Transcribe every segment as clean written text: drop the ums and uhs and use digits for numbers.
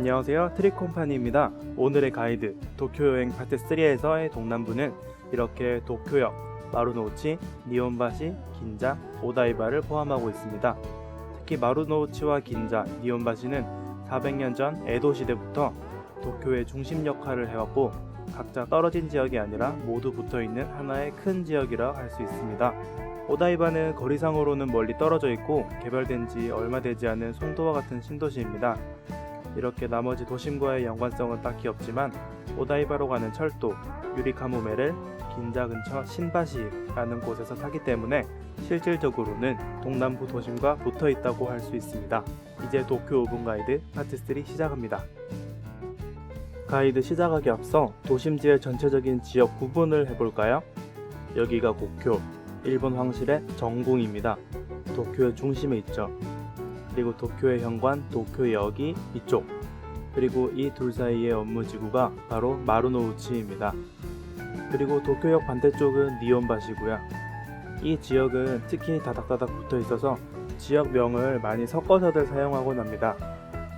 안녕하세요, 트립컴퍼니입니다. 오늘의 가이드 도쿄여행 파트 3에서의 동남부는 이렇게 도쿄역, 마루노우치, 니혼바시, 긴자, 오다이바를 포함하고 있습니다. 특히 마루노우치와 긴자, 니혼바시는 400년 전 에도 시대부터 도쿄의 중심 역할을 해왔고 각자 떨어진 지역이 아니라 모두 붙어있는 하나의 큰 지역이라 할 수 있습니다. 오다이바는 거리상으로는 멀리 떨어져 있고 개발된 지 얼마 되지 않은 송도와 같은 신도시입니다. 이렇게 나머지 도심과의 연관성은 딱히 없지만 오다이바로 가는 철도 유리카무메를 긴자 근처 신바시라는 곳에서 타기 때문에 실질적으로는 동남부 도심과 붙어 있다고 할 수 있습니다. 이제 도쿄 5분 가이드 파트 3 시작합니다. 가이드 시작하기 앞서 도심지의 전체적인 지역 구분을 해볼까요? 여기가 고쿄, 일본 황실의 정궁입니다. 도쿄의 중심에 있죠. 그리고 도쿄의 현관 도쿄역이 이쪽, 그리고 이 둘 사이의 업무지구가 바로 마루노우치입니다. 그리고 도쿄역 반대쪽은 니혼바시고요. 이 지역은 특히 다닥다닥 붙어 있어서 지역명을 많이 섞어서들 사용하곤 합니다.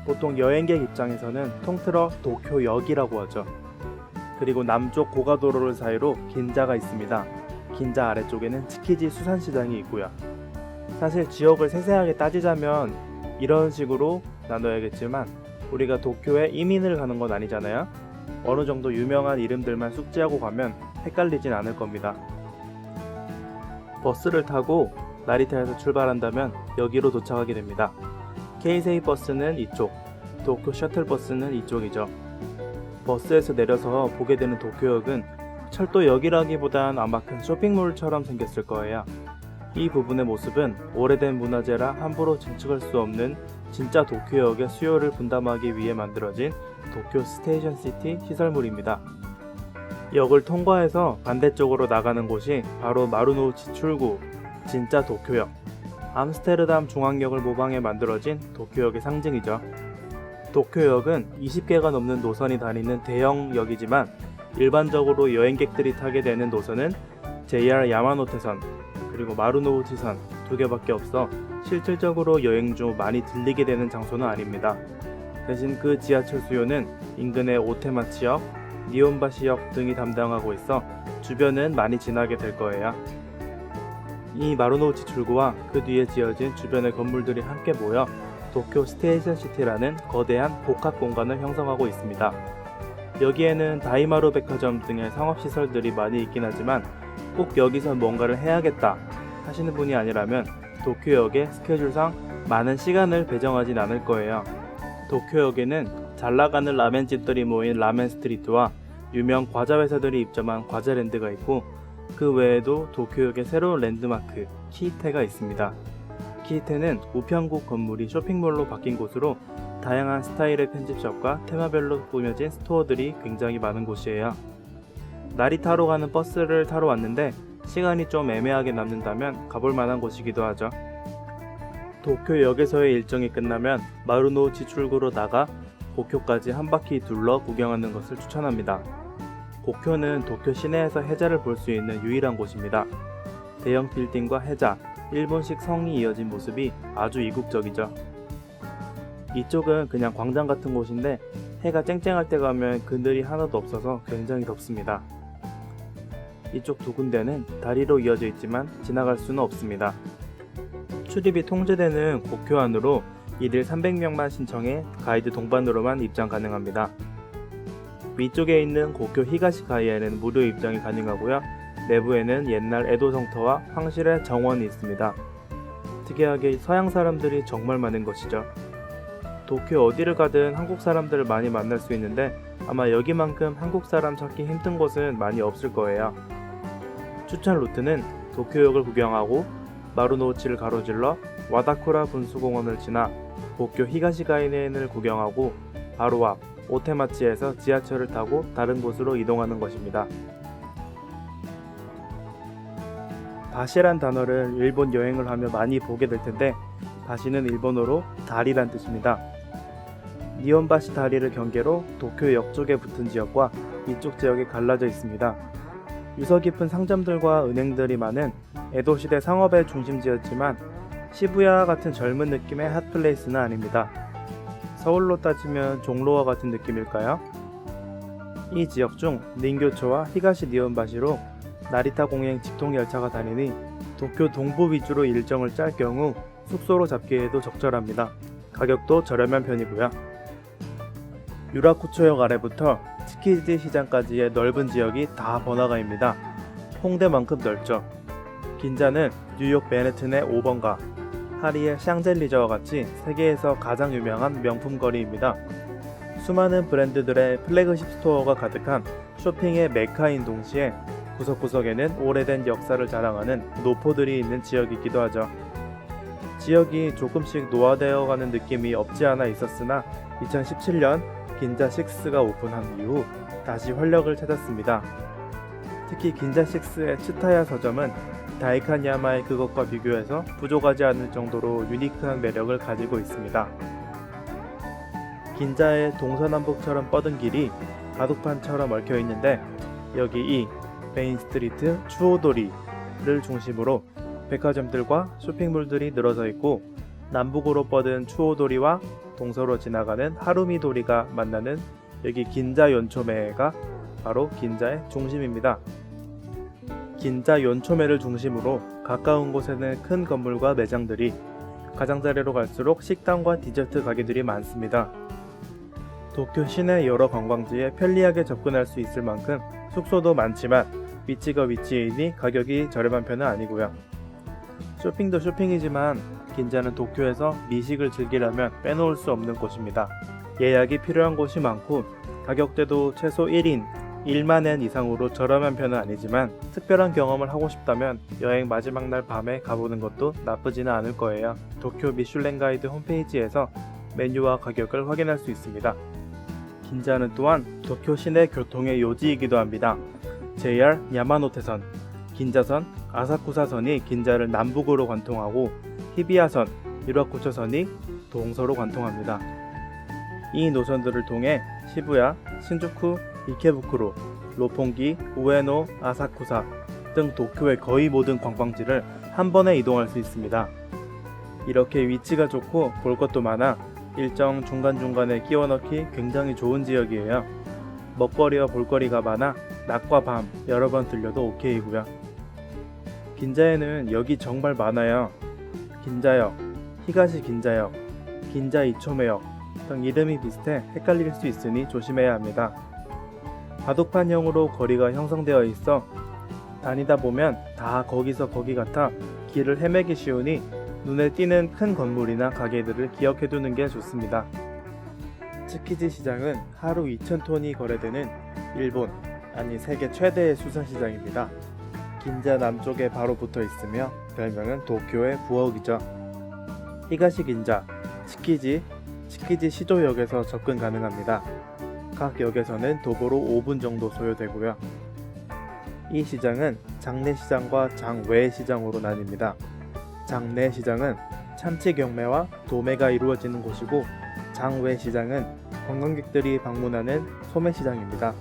보통 여행객 입장에서는 통틀어 도쿄역이라고 하죠. 그리고 남쪽 고가도로를 사이로 긴자가 있습니다. 긴자 아래쪽에는 츠키지 수산시장이 있고요. 사실 지역을 세세하게 따지자면 이런 식으로 나눠야겠지만 우리가 도쿄에 이민을 가는 건 아니잖아요. 어느 정도 유명한 이름들만 숙지하고 가면 헷갈리진 않을 겁니다. 버스를 타고 나리타에서 출발한다면 여기로 도착하게 됩니다. 케이세이 버스는 이쪽, 도쿄 셔틀버스는 이쪽이죠. 버스에서 내려서 보게 되는 도쿄역은 철도역이라기보단 아마 큰 쇼핑몰처럼 생겼을 거예요. 이 부분의 모습은 오래된 문화재라 함부로 증축할 수 없는 진짜 도쿄역의 수요를 분담하기 위해 만들어진 도쿄 스테이션시티 시설물입니다. 역을 통과해서 반대쪽으로 나가는 곳이 바로 마루노우치 출구, 진짜 도쿄역. 암스테르담 중앙역을 모방해 만들어진 도쿄역의 상징이죠. 도쿄역은 20개가 넘는 노선이 다니는 대형역이지만 일반적으로 여행객들이 타게 되는 노선은 JR 야마노테선, 그리고 마루노우치선 2개밖에 없어 실질적으로 여행 중 많이 들리게 되는 장소는 아닙니다. 대신 그 지하철 수요는 인근의 오테마치역, 니혼바시역 등이 담당하고 있어 주변은 많이 지나게 될 거예요. 이 마루노우치 출구와 그 뒤에 지어진 주변의 건물들이 함께 모여 도쿄 스테이션시티라는 거대한 복합 공간을 형성하고 있습니다. 여기에는 다이마루 백화점 등의 상업시설들이 많이 있긴 하지만 꼭 여기서 뭔가를 해야겠다 하시는 분이 아니라면 도쿄역에 스케줄상 많은 시간을 배정하진 않을 거예요. 도쿄역에는 잘나가는 라멘집들이 모인 라멘 스트리트와 유명 과자 회사들이 입점한 과자랜드가 있고 그 외에도 도쿄역의 새로운 랜드마크 키이테가 있습니다. 키이테는 우편국 건물이 쇼핑몰로 바뀐 곳으로 다양한 스타일의 편집샵과 테마별로 꾸며진 스토어들이 굉장히 많은 곳이에요. 나리타로 가는 버스를 타러 왔는데 시간이 좀 애매하게 남는다면 가볼 만한 곳이기도 하죠. 도쿄역에서의 일정이 끝나면 마루노우치 출구로 나가 고쿄까지 한 바퀴 둘러 구경하는 것을 추천합니다. 고쿄는 도쿄 시내에서 해자를 볼 수 있는 유일한 곳입니다. 대형 빌딩과 해자, 일본식 성이 이어진 모습이 아주 이국적이죠. 이쪽은 그냥 광장 같은 곳인데 해가 쨍쨍할 때 가면 그늘이 하나도 없어서 굉장히 덥습니다. 이쪽 두 군데는 다리로 이어져 있지만 지나갈 수는 없습니다. 출입이 통제되는 고쿄 안으로 일일 300명만 신청해 가이드 동반으로만 입장 가능합니다. 위쪽에 있는 고쿄 히가시가이에는 무료 입장이 가능하고요. 내부에는 옛날 에도 성터와 황실의 정원이 있습니다. 특이하게 서양 사람들이 정말 많은 것이죠. 도쿄 어디를 가든 한국 사람들을 많이 만날 수 있는데 아마 여기만큼 한국 사람 찾기 힘든 곳은 많이 없을 거예요. 추천 루트는 도쿄역을 구경하고 마루노우치를 가로질러 와다쿠라 분수공원을 지나 고쿄 히가시가이넨을 구경하고 바로 앞 오테마치에서 지하철을 타고 다른 곳으로 이동하는 것입니다. 바시란 단어를 일본 여행을 하며 많이 보게 될 텐데 바시는 일본어로 다리란 뜻입니다. 니혼바시 다리를 경계로 도쿄역 쪽에 붙은 지역과 이쪽 지역이 갈라져 있습니다. 유서 깊은 상점들과 은행들이 많은 에도시대 상업의 중심지였지만 시부야 같은 젊은 느낌의 핫플레이스는 아닙니다. 서울로 따지면 종로와 같은 느낌일까요? 이 지역 중 닌교초와 히가시 니온바시로 나리타 공행 직통열차가 다니니 도쿄 동부 위주로 일정을 짤 경우 숙소로 잡기에도 적절합니다. 가격도 저렴한 편이고요. 유라쿠초역 아래부터 츠키지 시장까지의 넓은 지역이 다 번화가입니다. 홍대만큼 넓죠. 긴자는 뉴욕 맨해튼의 5번가, 파리의 샹젤리제와 같이 세계에서 가장 유명한 명품 거리입니다. 수많은 브랜드들의 플래그십 스토어가 가득한 쇼핑의 메카인 동시에 구석구석에는 오래된 역사를 자랑하는 노포들이 있는 지역이기도 하죠. 지역이 조금씩 노화되어가는 느낌이 없지 않아 있었으나 2017년 긴자6가 오픈한 이후 다시 활력을 찾았습니다. 특히 긴자6의 츠타야 서점은 다이칸야마의 그것과 비교해서 부족하지 않을 정도로 유니크한 매력을 가지고 있습니다. 긴자의 동서남북처럼 뻗은 길이 바둑판처럼 얽혀 있는데 여기 이 메인스트리트 추오도리를 중심으로 백화점들과 쇼핑몰들이 늘어서 있고 남북으로 뻗은 추오도리와 동서로 지나가는 하루미도리가 만나는 여기 긴자 연초매가 바로 긴자의 중심입니다. 긴자 연초매를 중심으로 가까운 곳에는 큰 건물과 매장들이, 가장자리로 갈수록 식당과 디저트 가게들이 많습니다. 도쿄 시내 여러 관광지에 편리하게 접근할 수 있을 만큼 숙소도 많지만 위치가 위치이니 가격이 저렴한 편은 아니고요. 쇼핑도 쇼핑이지만 긴자는 도쿄에서 미식을 즐기려면 빼놓을 수 없는 곳입니다. 예약이 필요한 곳이 많고 가격대도 최소 1인 1만엔 이상으로 저렴한 편은 아니지만 특별한 경험을 하고 싶다면 여행 마지막 날 밤에 가보는 것도 나쁘지는 않을 거예요. 도쿄 미슐랭 가이드 홈페이지에서 메뉴와 가격을 확인할 수 있습니다. 긴자는 또한 도쿄 시내 교통의 요지이기도 합니다. JR 야마노테선, 긴자선, 아사쿠사선이 긴자를 남북으로 관통하고 히비야선, 유라쿠초선이 동서로 관통합니다. 이 노선들을 통해 시부야, 신주쿠, 이케부쿠로, 로폰기, 우에노, 아사쿠사 등 도쿄의 거의 모든 관광지를 한 번에 이동할 수 있습니다. 이렇게 위치가 좋고 볼 것도 많아 일정 중간중간에 끼워 넣기 굉장히 좋은 지역이에요. 먹거리와 볼거리가 많아 낮과 밤 여러 번 들려도 오케이고요. 긴자에는 역이 정말 많아요. 긴자역, 히가시 긴자역, 긴자 이초매역 등 이름이 비슷해 헷갈릴 수 있으니 조심해야 합니다. 바둑판형으로 거리가 형성되어 있어 다니다 보면 다 거기서 거기 같아 길을 헤매기 쉬우니 눈에 띄는 큰 건물이나 가게들을 기억해두는 게 좋습니다. 츠키지 시장은 하루 2,000톤이 거래되는 일본, 아니 세계 최대의 수산시장입니다. 긴자 남쪽에 바로 붙어 있으며 별명은 도쿄의 부엌이죠. 히가시 긴자, 츠키지 시조역에서 접근 가능합니다. 각 역에서는 도보로 5분 정도 소요되고요. 이 시장은 장내시장과 장외시장으로 나뉩니다. 장내시장은 참치 경매와 도매가 이루어지는 곳이고 장외시장은 관광객들이 방문하는 소매시장입니다.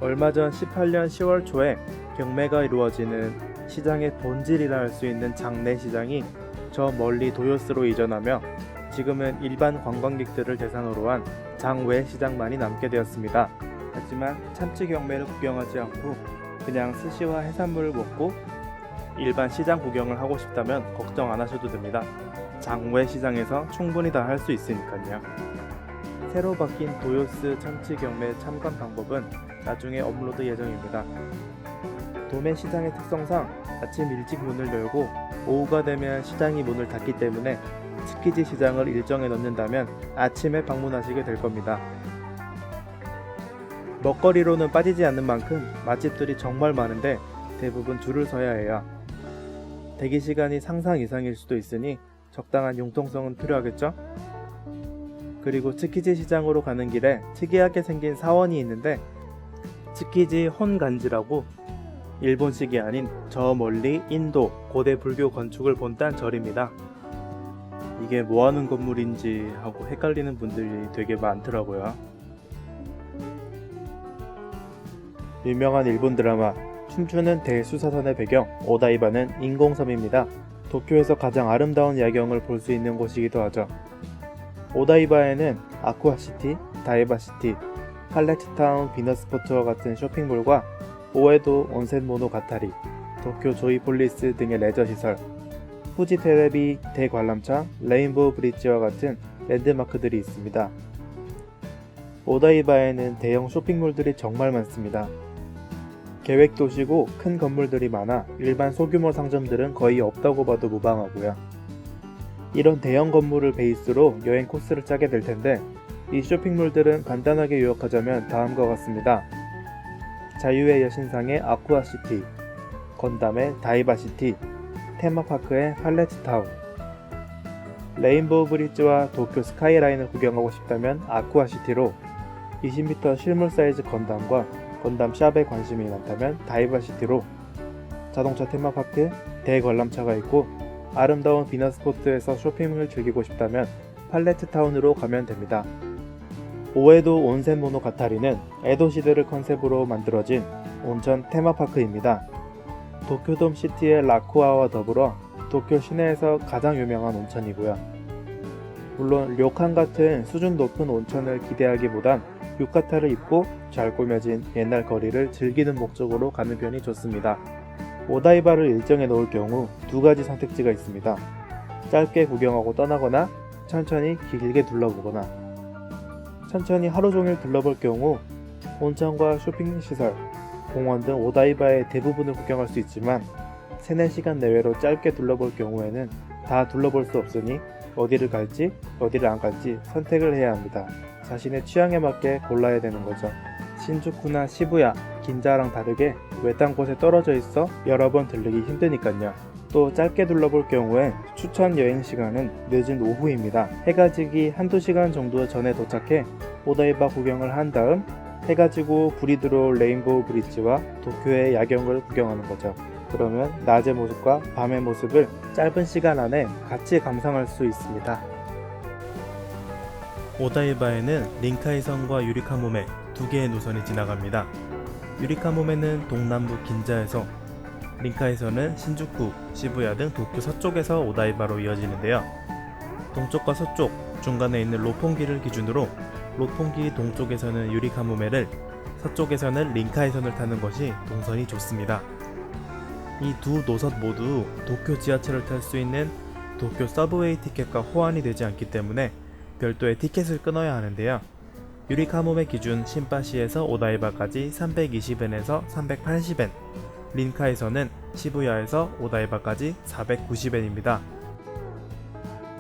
얼마 전 18년 10월 초에 경매가 이루어지는 시장의 본질이라 할 수 있는 장내시장이 저 멀리 도요스로 이전하며 지금은 일반 관광객들을 대상으로 한 장외시장만이 남게 되었습니다. 하지만 참치 경매를 구경하지 않고 그냥 스시와 해산물을 먹고 일반 시장 구경을 하고 싶다면 걱정 안 하셔도 됩니다. 장외시장에서 충분히 다 할 수 있으니까요. 새로 바뀐 도요스 참치 경매 참관 방법은 나중에 업로드 예정입니다. 도매 시장의 특성상 아침 일찍 문을 열고 오후가 되면 시장이 문을 닫기 때문에 츠키지 시장을 일정에 넣는다면 아침에 방문하시게 될 겁니다. 먹거리로는 빠지지 않는 만큼 맛집들이 정말 많은데 대부분 줄을 서야 해요. 대기 시간이 상상 이상일 수도 있으니 적당한 융통성은 필요하겠죠? 그리고 츠키지 시장으로 가는 길에 특이하게 생긴 사원이 있는데 츠키지 혼간지라고 일본식이 아닌 저 멀리 인도 고대 불교 건축을 본딴 절입니다. 이게 뭐하는 건물인지 하고 헷갈리는 분들이 되게 많더라고요. 유명한 일본 드라마 춤추는 대수사선의 배경 오다이바는 인공섬입니다. 도쿄에서 가장 아름다운 야경을 볼 수 있는 곳이기도 하죠. 오다이바에는 아쿠아시티, 다이바시티, 팔레트타운 비너스포츠와 같은 쇼핑몰과 오에도 온센모노가타리, 도쿄 조이폴리스 등의 레저시설, 후지테레비 대관람차, 레인보우 브릿지와 같은 랜드마크들이 있습니다. 오다이바에는 대형 쇼핑몰들이 정말 많습니다. 계획도시고 큰 건물들이 많아 일반 소규모 상점들은 거의 없다고 봐도 무방하고요. 이런 대형 건물을 베이스로 여행 코스를 짜게 될 텐데 이 쇼핑몰들은 간단하게 요약하자면 다음과 같습니다. 자유의 여신상의 아쿠아시티, 건담의 다이바시티, 테마파크의 팔레트타운, 레인보우 브릿지와 도쿄 스카이라인을 구경하고 싶다면 아쿠아시티로, 20m 실물 사이즈 건담과 건담 샵에 관심이 많다면 다이바시티로, 자동차 테마파크, 대관람차가 있고 아름다운 비너스포트에서 쇼핑을 즐기고 싶다면 팔레트타운으로 가면 됩니다. 오에도 온센모노가타리는 에도 시대를 컨셉으로 만들어진 온천 테마파크입니다. 도쿄돔 시티의 라쿠아와 더불어 도쿄 시내에서 가장 유명한 온천이고요. 물론 료칸 같은 수준 높은 온천을 기대하기보단 유카타를 입고 잘 꾸며진 옛날 거리를 즐기는 목적으로 가는 편이 좋습니다. 오다이바를 일정에 넣을 경우 두 가지 선택지가 있습니다. 짧게 구경하고 떠나거나 천천히 길게 둘러보거나. 천천히 하루 종일 둘러볼 경우 온천과 쇼핑시설, 공원 등 오다이바의 대부분을 구경할 수 있지만 3-4시간 내외로 짧게 둘러볼 경우에는 다 둘러볼 수 없으니 어디를 갈지 어디를 안 갈지 선택을 해야 합니다. 자신의 취향에 맞게 골라야 되는 거죠. 신주쿠나 시부야, 긴자랑 다르게 외딴 곳에 떨어져 있어 여러 번 들르기 힘드니까요. 또 짧게 둘러볼 경우엔 추천 여행 시간은 늦은 오후입니다. 해가 지기 1-2시간 정도 전에 도착해 오다이바 구경을 한 다음 해가 지고 불이 들어올 레인보우 브릿지와 도쿄의 야경을 구경하는 거죠. 그러면 낮의 모습과 밤의 모습을 짧은 시간 안에 같이 감상할 수 있습니다. 오다이바에는 린카이선과 유리카모메 두 개의 노선이 지나갑니다. 유리카모메는 동남부 긴자에서, 린카이선은 신주쿠, 시부야 등 도쿄 서쪽에서 오다이바로 이어지는데요. 동쪽과 서쪽, 중간에 있는 로폰기를 기준으로 로폰기 동쪽에서는 유리카모메를, 서쪽에서는 린카이선을 타는 것이 동선이 좋습니다. 이 두 노선 모두 도쿄 지하철을 탈 수 있는 도쿄 서브웨이 티켓과 호환이 되지 않기 때문에 별도의 티켓을 끊어야 하는데요. 유리카모메 기준 신바시에서 오다이바까지 320엔에서 380엔, 린카에서는 시부야에서 오다이바까지 490엔입니다.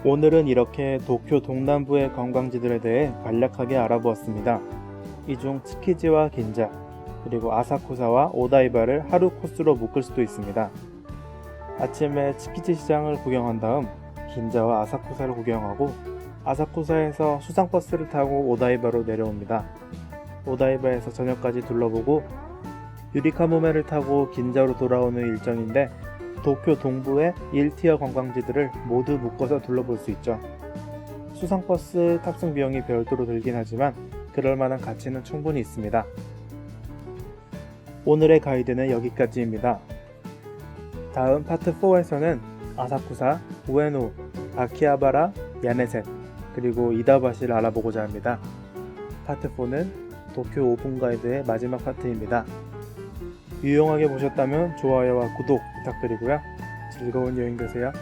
오늘은 이렇게 도쿄 동남부의 관광지들에 대해 간략하게 알아보았습니다. 이 중 츠키지와 긴자, 그리고 아사쿠사와 오다이바를 하루 코스로 묶을 수도 있습니다. 아침에 츠키지 시장을 구경한 다음 긴자와 아사쿠사를 구경하고 아사쿠사에서 수상버스를 타고 오다이바로 내려옵니다. 오다이바에서 저녁까지 둘러보고 유리카모메를 타고 긴자로 돌아오는 일정인데 도쿄 동부의 1티어 관광지들을 모두 묶어서 둘러볼 수 있죠. 수상버스 탑승 비용이 별도로 들긴 하지만 그럴만한 가치는 충분히 있습니다. 오늘의 가이드는 여기까지입니다. 다음 파트 4에서는 아사쿠사, 우에노, 아키하바라, 야네센, 그리고 이다바시를 알아보고자 합니다. 파트 4는 도쿄 5분 가이드의 마지막 파트입니다. 유용하게 보셨다면 좋아요와 구독 부탁드리고요. 즐거운 여행 되세요.